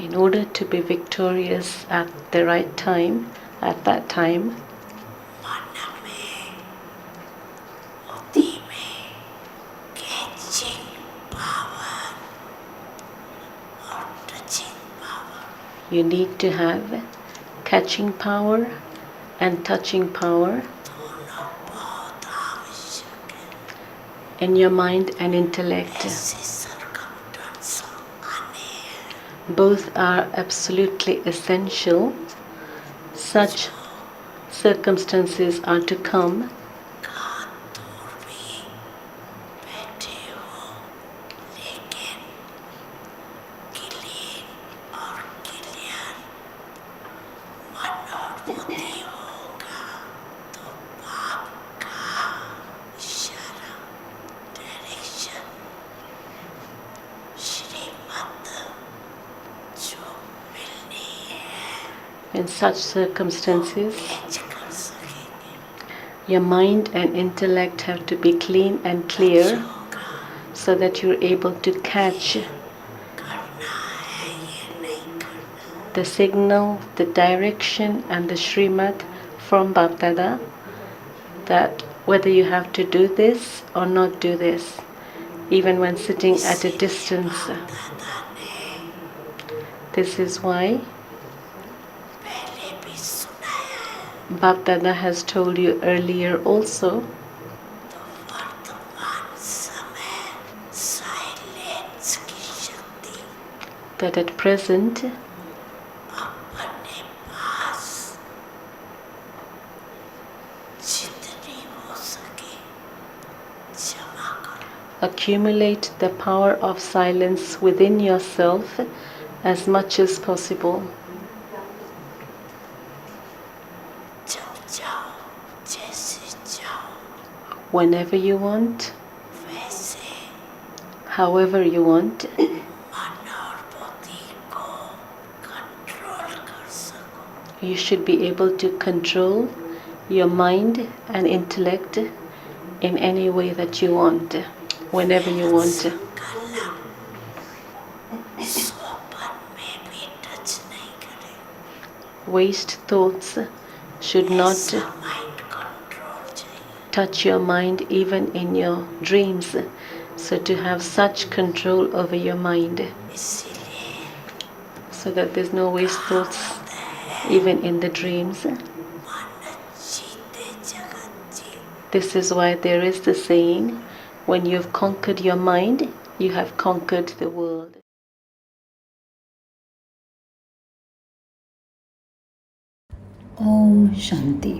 In order to be victorious at the right time, at that time, you need to have catching power and touching power in your mind and intellect. Both are absolutely essential. Such circumstances are to come. In such circumstances, your mind and intellect have to be clean and clear so that you're able to catch the signal, the direction, and the Srimad from Bapdada that whether you have to do this or not do this, even when sitting at a distance. This is why Bapdada has told you earlier also that at present accumulate the power of silence within yourself as much as possible. Whenever you want, however you want, you should be able to control your mind and intellect in any way that you want, whenever you want. Waste thoughts should not touch your mind even in your dreams. So to have such control over your mind so that there's no waste thoughts even in the dreams. This is why there is the saying, when you've conquered your mind, you have conquered the world. ओम शांति।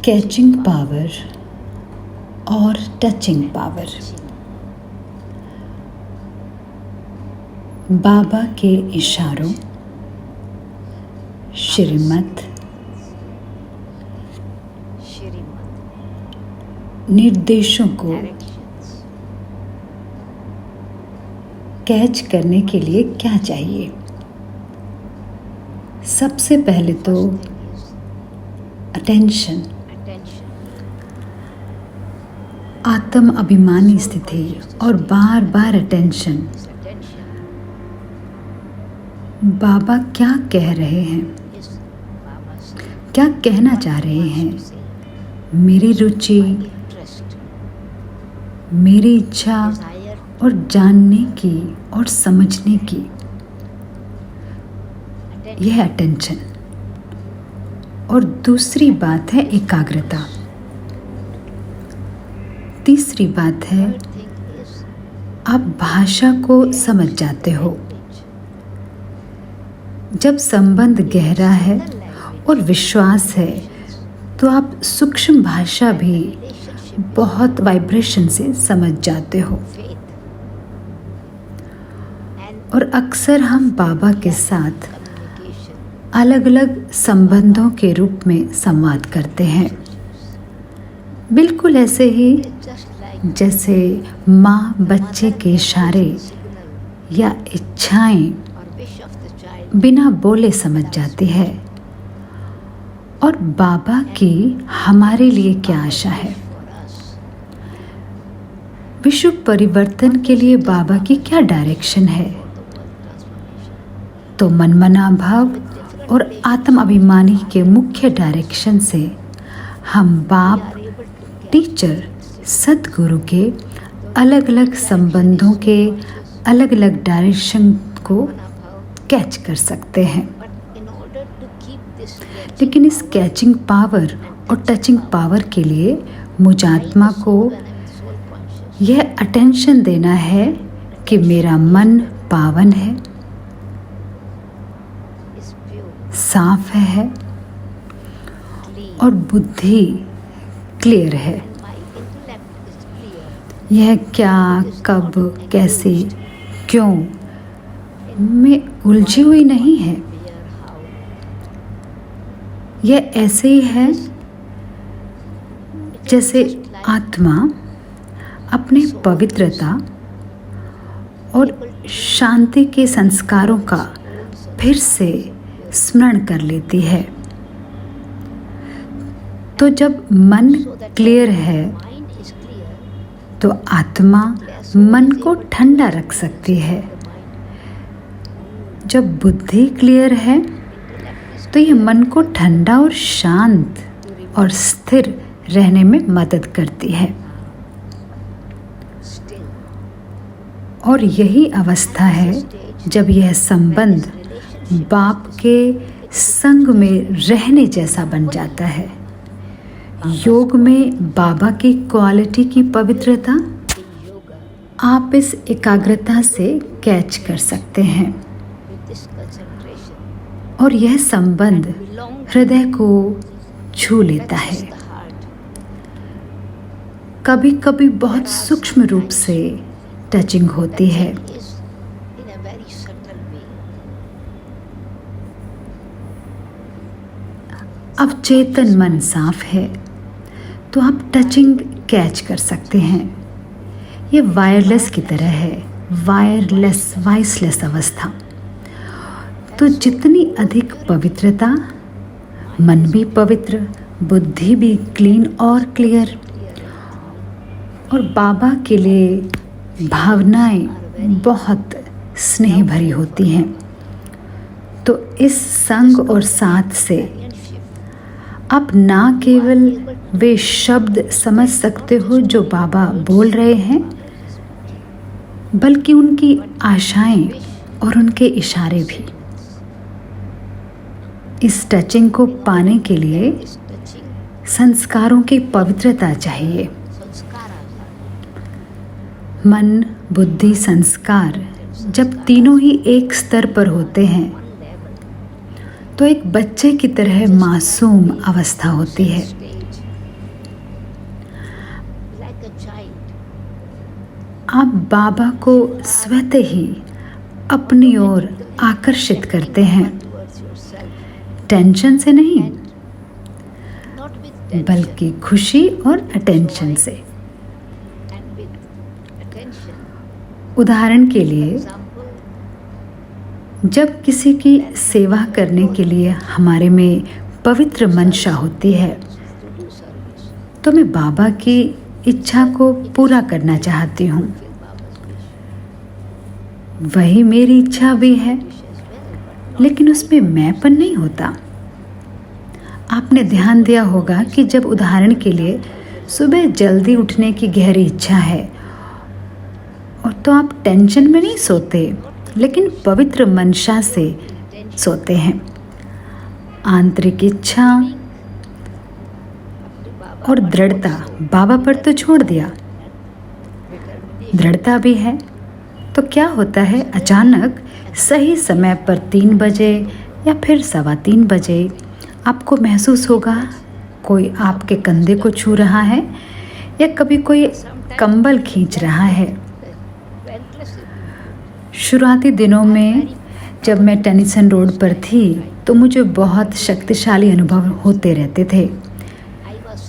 Catching power और touching power. बाबा के इशारों, श्रीमत, निर्देशों को catch करने के लिए क्या चाहिए? सबसे पहले तो अटेंशन, आत्म अभिमानी स्थिति और बार बार अटेंशन। बाबा क्या कह रहे हैं, क्या कहना चाह रहे हैं, मेरी रुचि, मेरी इच्छा और जानने की और समझने की, यह अटेंशन। और दूसरी बात है एकाग्रता। तीसरी बात है आप भाषा को समझ जाते हो। जब संबंध गहरा है और विश्वास है तो आप सूक्ष्म भाषा भी बहुत वाइब्रेशन से समझ जाते हो। और अक्सर हम बाबा के साथ अलग अलग संबंधों के रूप में संवाद करते हैं, बिल्कुल ऐसे ही जैसे माँ बच्चे के इशारे या इच्छाएं बिना बोले समझ जाती है। और बाबा की हमारे लिए क्या आशा है? विश्व परिवर्तन के लिए बाबा की क्या डायरेक्शन है? तो मनमना भाव और आत्म अभिमानी के मुख्य डायरेक्शन से हम बाप, टीचर, सतगुरु के अलग अलग संबंधों के अलग अलग डायरेक्शन को कैच कर सकते हैं। लेकिन इस कैचिंग पावर और टचिंग पावर के लिए मुझात्मा को यह अटेंशन देना है कि मेरा मन पावन है, साफ है और बुद्धि क्लियर है। यह क्या, कब, कैसे, क्यों में उलझी हुई नहीं है। यह ऐसे ही है जैसे आत्मा अपने पवित्रता और शांति के संस्कारों का फिर से स्मरण कर लेती है। तो जब मन क्लियर है तो आत्मा मन को ठंडा रख सकती है। जब बुद्धि क्लियर है तो यह मन को ठंडा और शांत और स्थिर रहने में मदद करती है। और यही अवस्था है जब यह संबंध बाप के संग में रहने जैसा बन जाता है। योग में बाबा की क्वालिटी की पवित्रता आप इस एकाग्रता से कैच कर सकते हैं और यह संबंध हृदय को छू लेता है। कभी कभी बहुत सूक्ष्म रूप से टचिंग होती है। अब चेतन मन साफ है तो आप टचिंग कैच कर सकते हैं। ये वायरलेस की तरह है, वायरलेस, वॉइसलेस अवस्था। तो जितनी अधिक पवित्रता, मन भी पवित्र, बुद्धि भी क्लीन और क्लियर, और बाबा के लिए भावनाएं बहुत स्नेह भरी होती हैं। तो इस संग और साथ से आप ना केवल वे शब्द समझ सकते हो जो बाबा बोल रहे हैं, बल्कि उनकी आशाएं और उनके इशारे भी। इस टचिंग को पाने के लिए संस्कारों की पवित्रता चाहिए। मन, बुद्धि, संस्कार जब तीनों ही एक स्तर पर होते हैं तो एक बच्चे की तरह मासूम अवस्था होती है। आप बाबा को स्वतः ही अपनी ओर आकर्षित करते हैं, टेंशन से नहीं बल्कि खुशी और अटेंशन से। उदाहरण के लिए, जब किसी की सेवा करने के लिए हमारे में पवित्र मंशा होती है तो मैं बाबा की इच्छा को पूरा करना चाहती हूँ। वही मेरी इच्छा भी है, लेकिन उसमें मैंपन नहीं होता। आपने ध्यान दिया होगा कि जब उदाहरण के लिए सुबह जल्दी उठने की गहरी इच्छा है और तो आप टेंशन में नहीं सोते, लेकिन पवित्र मंशा से सोते हैं। आंतरिक इच्छा और दृढ़ता बाबा पर तो छोड़ दिया, दृढ़ता भी है। तो क्या होता है, अचानक सही समय पर 3 बजे या फिर 3:15 बजे आपको महसूस होगा कोई आपके कंधे को छू रहा है या कभी कोई कंबल खींच रहा है। शुरुआती दिनों में जब मैं टेनिसन रोड पर थी तो मुझे बहुत शक्तिशाली अनुभव होते रहते थे।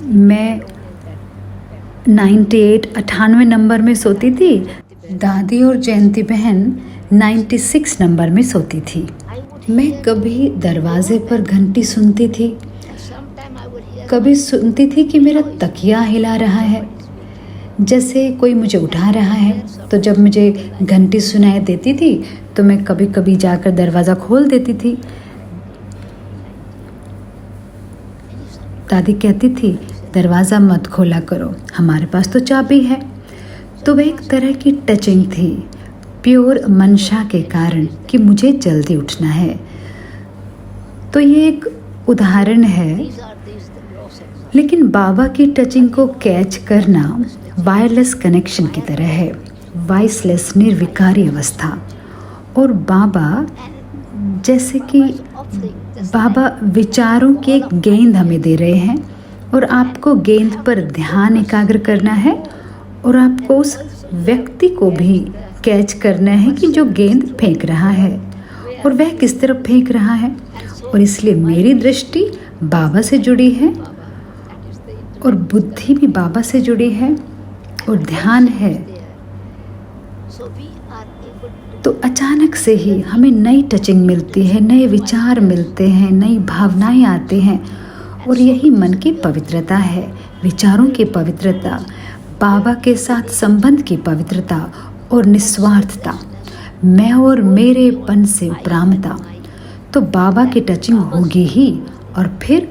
मैं 98 नंबर में सोती थी, दादी और जयंती बहन 96 नंबर में सोती थी। मैं कभी दरवाजे पर घंटी सुनती थी, कभी सुनती थी कि मेरा तकिया हिला रहा है, जैसे कोई मुझे उठा रहा है, तो जब मुझे घंटी सुनाई देती थी तो मैं कभी कभी जाकर दरवाज़ा खोल देती थी। दादी कहती थी दरवाज़ा मत खोला करो, हमारे पास तो चाबी है। तो वह एक तरह की टचिंग थी, प्योर मंशा के कारण कि मुझे जल्दी उठना है। तो ये एक उदाहरण है, लेकिन बाबा की टचिंग को कैच करना वायरलेस कनेक्शन की तरह है, वॉइसलेस निर्विकारी अवस्था। और बाबा जैसे कि बाबा विचारों की एक गेंद हमें दे रहे हैं और आपको गेंद पर ध्यान एकाग्र करना है और आपको उस व्यक्ति को भी कैच करना है कि जो गेंद फेंक रहा है और वह किस तरफ फेंक रहा है। और इसलिए मेरी दृष्टि बाबा से जुड़ी है और बुद्धि भी बाबा से जुड़ी है और ध्यान है। तो अचानक से ही हमें नई टचिंग मिलती है, नए विचार मिलते हैं, नई भावनाएं आते हैं। और यही मन की पवित्रता है, विचारों की पवित्रता, बाबा के साथ संबंध की पवित्रता और निस्वार्थता, मैं और मेरेपन से उपरामता। तो बाबा की टचिंग होगी ही। और फिर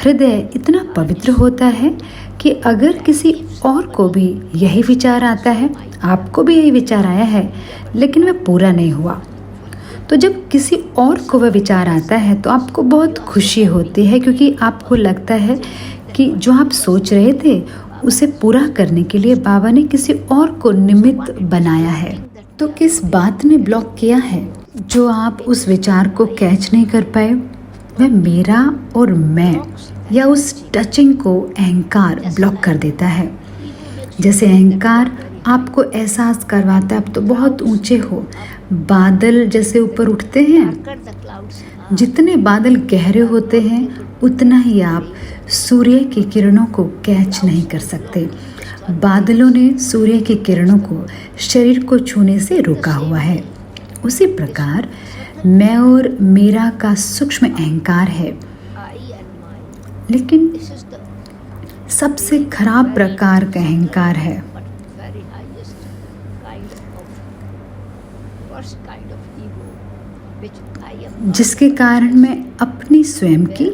हृदय इतना पवित्र होता है कि अगर किसी और को भी यही विचार आता है, आपको भी यही विचार आया है लेकिन वह पूरा नहीं हुआ, तो जब किसी और को वह विचार आता है तो आपको बहुत खुशी होती है, क्योंकि आपको लगता है कि जो आप सोच रहे थे उसे पूरा करने के लिए बाबा ने किसी और को निमित्त बनाया है। तो किस बात ने ब्लॉक किया है जो आप उस विचार को कैच नहीं कर पाए? वह मेरा और मैं या उस टचिंग को अहंकार ब्लॉक कर देता है। जैसे अहंकार आपको एहसास करवाता है आप तो बहुत ऊंचे हो, बादल जैसे ऊपर उठते हैं, जितने बादल गहरे होते हैं उतना ही आप सूर्य की किरणों को कैच नहीं कर सकते। बादलों ने सूर्य की किरणों को शरीर को छूने से रोका हुआ है। उसी प्रकार मैं और मेरा का सूक्ष्म अहंकार है, लेकिन सबसे खराब प्रकार का अहंकार है। जिसके कारण मैं अपनी स्वयं की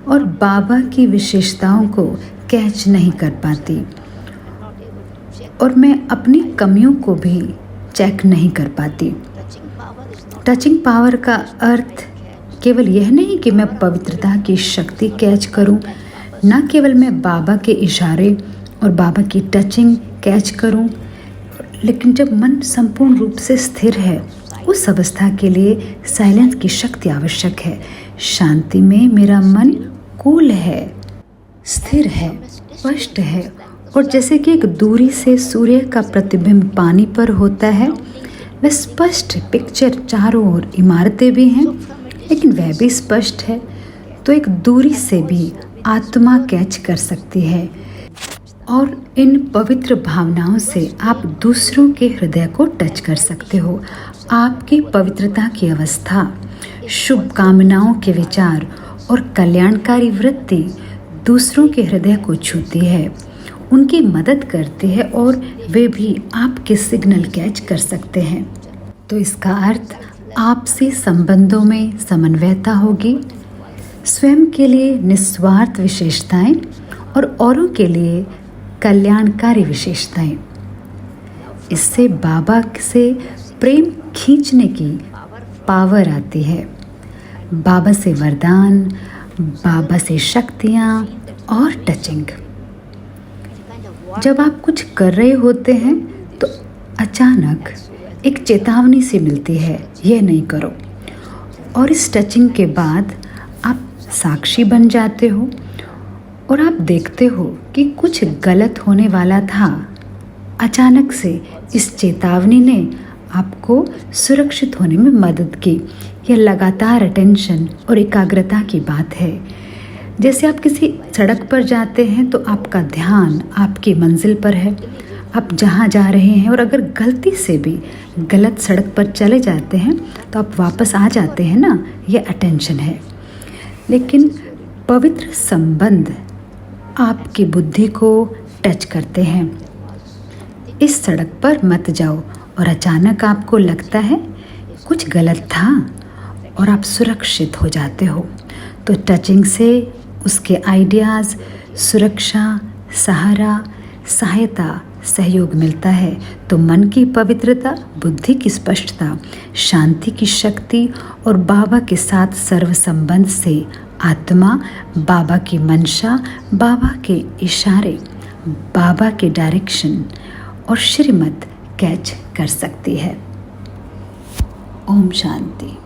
और बाबा की विशेषताओं को कैच नहीं कर पाती और मैं अपनी कमियों को भी चेक नहीं कर पाती। टचिंग पावर का अर्थ केवल यह नहीं कि मैं पवित्रता की शक्ति कैच करूं, न केवल मैं बाबा के इशारे और बाबा की टचिंग कैच करूं, लेकिन जब मन संपूर्ण रूप से स्थिर है, उस अवस्था के लिए साइलेंस की शक्ति आवश्यक है। शांति में मेरा मन कूल है, स्थिर है, स्पष्ट है, और जैसे कि एक दूरी से सूर्य का प्रतिबिंब पानी पर होता है, वह स्पष्ट पिक्चर, चारों ओर इमारतें भी हैं लेकिन वह भी स्पष्ट है। तो एक दूरी से भी आत्मा कैच कर सकती है और इन पवित्र भावनाओं से आप दूसरों के हृदय को टच कर सकते हो। आपकी पवित्रता की अवस्था, शुभ कामनाओं के विचार और कल्याणकारी वृत्ति दूसरों के हृदय को छूती है, उनकी मदद करती है और वे भी आपके सिग्नल कैच कर सकते हैं। तो इसका अर्थ आपसी संबंधों में समन्वयता होगी, स्वयं के लिए निस्वार्थ विशेषताएं और औरों के लिए कल्याणकारी विशेषताएं। इससे बाबा से प्रेम खींचने की पावर आती है, बाबा से वरदान, बाबा से शक्तियाँ और टचिंग। जब आप कुछ कर रहे होते हैं तो अचानक एक चेतावनी सी मिलती है, यह नहीं करो, और इस टचिंग के बाद आप साक्षी बन जाते हो और आप देखते हो कि कुछ गलत होने वाला था। अचानक से इस चेतावनी ने आपको सुरक्षित होने में मदद की। यह लगातार अटेंशन और एकाग्रता की बात है। जैसे आप किसी सड़क पर जाते हैं तो आपका ध्यान आपकी मंजिल पर है, आप जहाँ जा रहे हैं, और अगर गलती से भी गलत सड़क पर चले जाते हैं तो आप वापस आ जाते हैं ना, यह अटेंशन है। लेकिन पवित्र संबंध आपकी बुद्धि को टच करते हैं इस सड़क पर मत जाओ और अचानक आपको लगता है कुछ गलत था और आप सुरक्षित हो जाते हो। तो टचिंग से उसके आइडियाज़, सुरक्षा, सहारा, सहायता, सहयोग मिलता है। तो मन की पवित्रता, बुद्धि की स्पष्टता, शांति की शक्ति और बाबा के साथ सर्व संबंध से आत्मा बाबा की मंशा, बाबा के इशारे, बाबा के डायरेक्शन और श्रीमत कैच कर सकती है। ओम शांति।